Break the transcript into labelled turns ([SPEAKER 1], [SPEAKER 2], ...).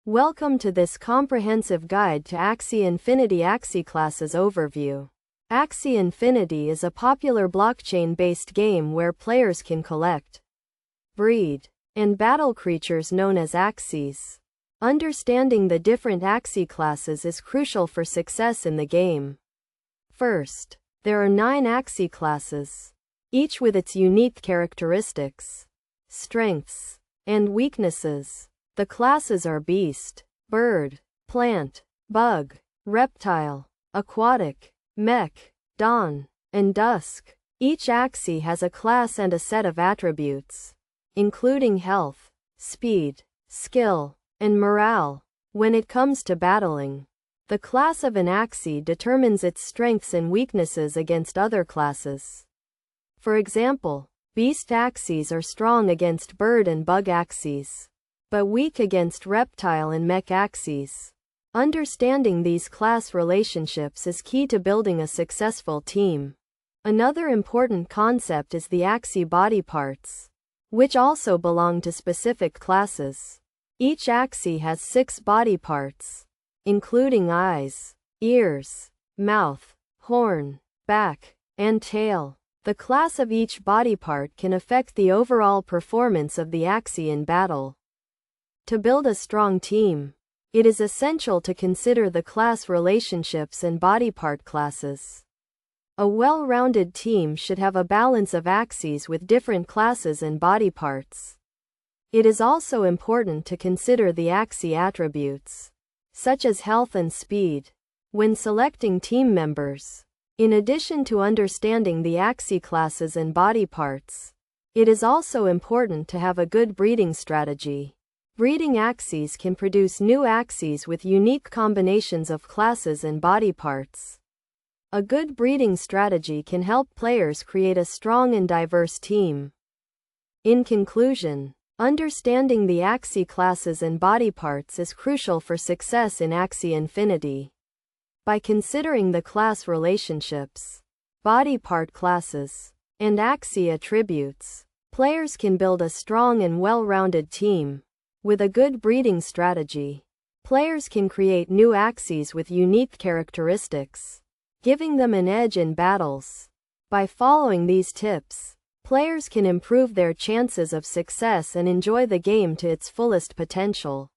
[SPEAKER 1] Welcome to this comprehensive guide to Axie Infinity Axie Classes Overview. Axie Infinity is a popular blockchain-based game where players can collect, breed, and battle creatures known as Axies. Understanding the different Axie classes is crucial for success in the game. First, there are 9 Axie classes, each with its unique characteristics, strengths, and weaknesses. The classes are Beast, Bird, Plant, Bug, Reptile, Aquatic, Mech, Dawn, and Dusk. Each Axie has a class and a set of attributes, including health, speed, skill, and morale. When it comes to battling, the class of an Axie determines its strengths and weaknesses against other classes. For example, Beast Axies are strong against Bird and Bug Axies, but weak against Reptile and Mech Axies. Understanding these class relationships is key to building a successful team. Another important concept is the Axie body parts, which also belong to specific classes. Each Axie has 6 body parts, including eyes, ears, mouth, horn, back, and tail. The class of each body part can affect the overall performance of the Axie in battle. To build a strong team, it is essential to consider the class relationships and body part classes. A well-rounded team should have a balance of Axies with different classes and body parts. It is also important to consider the Axie attributes, such as health and speed, when selecting team members. In addition to understanding the Axie classes and body parts, it is also important to have a good breeding strategy. Breeding Axies can produce new Axies with unique combinations of classes and body parts. A good breeding strategy can help players create a strong and diverse team. In conclusion, understanding the Axie classes and body parts is crucial for success in Axie Infinity. By considering the class relationships, body part classes, and Axie attributes, players can build a strong and well-rounded team. With a good breeding strategy, players can create new Axies with unique characteristics, giving them an edge in battles. By following these tips, players can improve their chances of success and enjoy the game to its fullest potential.